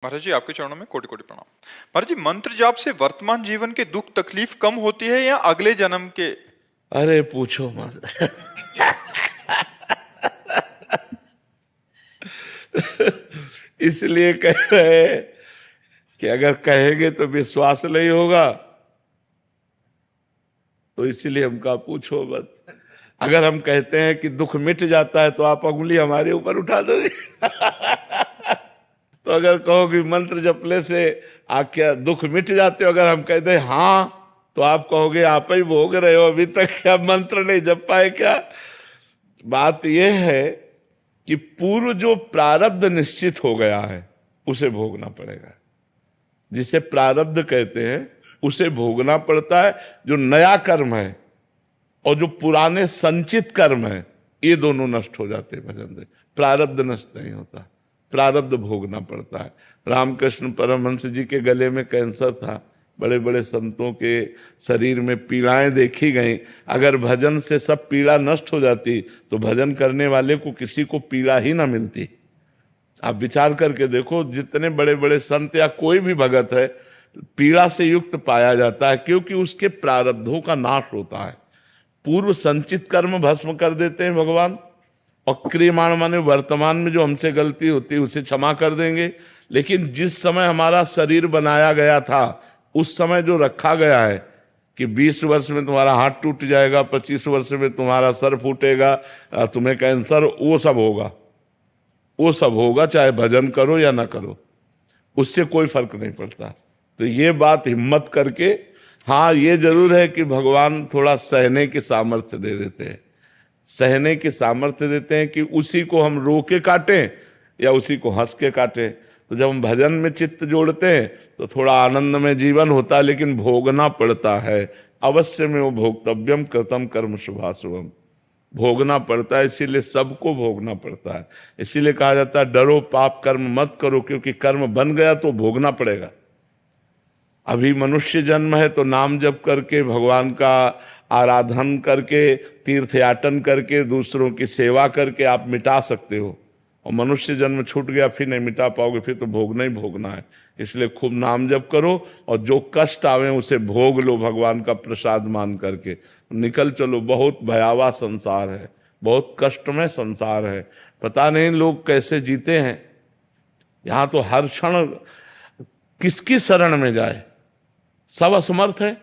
महाराज जी, आपके चरणों में कोटि कोटि प्रणाम। महाराज जी, मंत्र जाप से वर्तमान जीवन के दुख तकलीफ कम होती है या अगले जन्म के? अरे पूछो मत। इसलिए कह रहे हैं कि अगर कहेंगे तो विश्वास नहीं होगा, तो इसलिए हम कहा पूछो मत। अगर हम कहते हैं कि दुख मिट जाता है तो आप उंगली हमारे ऊपर उठा दोगे। तो अगर कहोगे मंत्र जपने से क्या दुख मिट जाते हो, अगर हम कहते हैं हाँ, तो आप कहोगे आप ही भोग रहे हो, अभी तक क्या मंत्र नहीं जप पाए क्या? बात यह है कि पूर्व जो प्रारब्ध निश्चित हो गया है उसे भोगना पड़ेगा। जिसे प्रारब्ध कहते हैं उसे भोगना पड़ता है। जो नया कर्म है और जो पुराने संचित कर्म है, ये दोनों नष्ट हो जाते हैं भजन से। प्रारब्ध नष्ट नहीं होता, प्रारब्ध भोगना पड़ता है। रामकृष्ण परमहंस जी के गले में कैंसर था, बड़े बड़े संतों के शरीर में पीड़ाएं देखी गई। अगर भजन से सब पीड़ा नष्ट हो जाती तो भजन करने वाले को किसी को पीड़ा ही ना मिलती। आप विचार करके देखो, जितने बड़े बड़े संत या कोई भी भगत है, पीड़ा से युक्त पाया जाता है, क्योंकि उसके प्रारब्धों का नाश होता है। पूर्व संचित कर्म भस्म कर देते हैं भगवान, और क्रियमाण माने वर्तमान में जो हमसे गलती होती है उसे क्षमा कर देंगे। लेकिन जिस समय हमारा शरीर बनाया गया था, उस समय जो रखा गया है कि 20 वर्ष में तुम्हारा हाथ टूट जाएगा, 25 वर्ष में तुम्हारा सर फूटेगा, तुम्हें कैंसर, वो सब होगा, वो सब होगा, चाहे भजन करो या ना करो, उससे कोई फर्क नहीं पड़ता। तो ये बात हिम्मत करके, हाँ ये जरूर है कि भगवान थोड़ा सहने की सामर्थ्य दे देते हैं, सहने की सामर्थ्य देते हैं कि उसी को हम रो के काटें या उसी को हंस के काटें। तो जब हम भजन में चित्त जोड़ते हैं तो थोड़ा आनंद में जीवन होता है, लेकिन भोगना पड़ता है। अवश्य में वो भोक्तव्यम कृतम कर्म शुभाशुभम, भोगना पड़ता है। इसीलिए सबको भोगना पड़ता है। इसीलिए कहा जाता है डरो पाप कर्म मत करो, क्योंकि कर्म बन गया तो भोगना पड़ेगा। अभी मनुष्य जन्म है तो नाम जप करके, भगवान का आराधन करके, तीर्थयाटन करके, दूसरों की सेवा करके आप मिटा सकते हो। और मनुष्य जन्म छूट गया, फिर नहीं मिटा पाओगे, फिर तो भोगना ही भोगना है। इसलिए खूब नाम जप करो और जो कष्ट आवे उसे भोग लो, भगवान का प्रसाद मान करके निकल चलो। बहुत भयावह संसार है, बहुत कष्टमय संसार है। पता नहीं लोग कैसे जीते हैं। यहाँ तो हर क्षण किसकी शरण में जाए, सब असमर्थ है।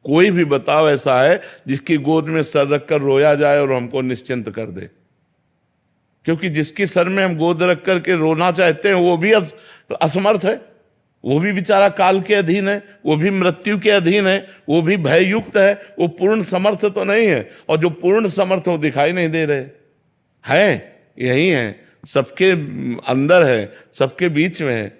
कोई भी बताओ ऐसा है जिसकी गोद में सर रखकर रोया जाए और हमको निश्चिंत कर दे? क्योंकि जिसकी सर में हम गोद रख करके रोना चाहते हैं वो भी असमर्थ है, वो भी बेचारा काल के अधीन है, वो भी मृत्यु के अधीन है, वो भी भययुक्त है, वो पूर्ण समर्थ तो नहीं है। और जो पूर्ण समर्थ हो दिखाई नहीं दे रहे हैं, यही है, सबके अंदर है, सबके बीच में है,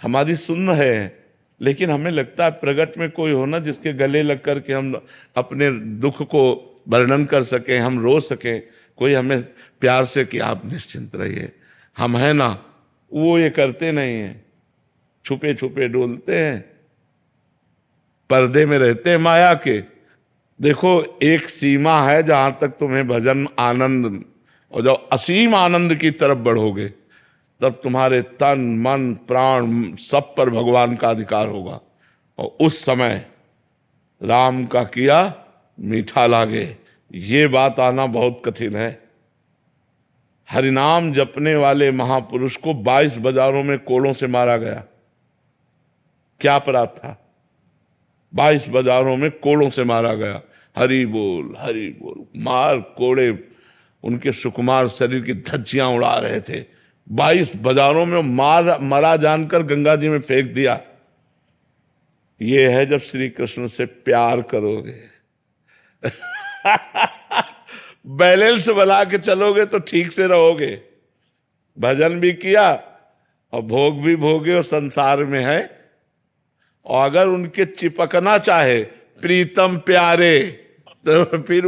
हमारी सुन्न है। लेकिन हमें लगता है प्रगट में कोई होना जिसके गले लग कर के हम अपने दुख को वर्णन कर सकें, हम रो सकें, कोई हमें प्यार से कि आप निश्चिंत रहिए, हम हैं ना। वो ये करते नहीं हैं, छुपे छुपे डोलते हैं, पर्दे में रहते हैं माया के। देखो एक सीमा है जहां तक तुम्हें भजन आनंद, और जब असीम आनंद की तरफ बढ़ोगे तब तुम्हारे तन मन प्राण सब पर भगवान का अधिकार होगा। और उस समय राम का किया मीठा लागे, ये बात आना बहुत कठिन है। हरिनाम जपने वाले महापुरुष को 22 बाजारों में कोड़ों से मारा गया। क्या अपराध था? 22 बाजारों में कोड़ों से मारा गया। हरि बोल मार कोड़े उनके सुकुमार शरीर की धज्जियां उड़ा रहे थे। 22 बाजारों में मरा जानकर गंगा जी में फेंक दिया। ये है जब श्री कृष्ण से प्यार करोगे। बैलेंस बना के चलोगे तो ठीक से रहोगे। भजन भी किया और भोग भी भोगे और संसार में है। और अगर उनके चिपकना चाहे प्रीतम प्यारे, तो फिर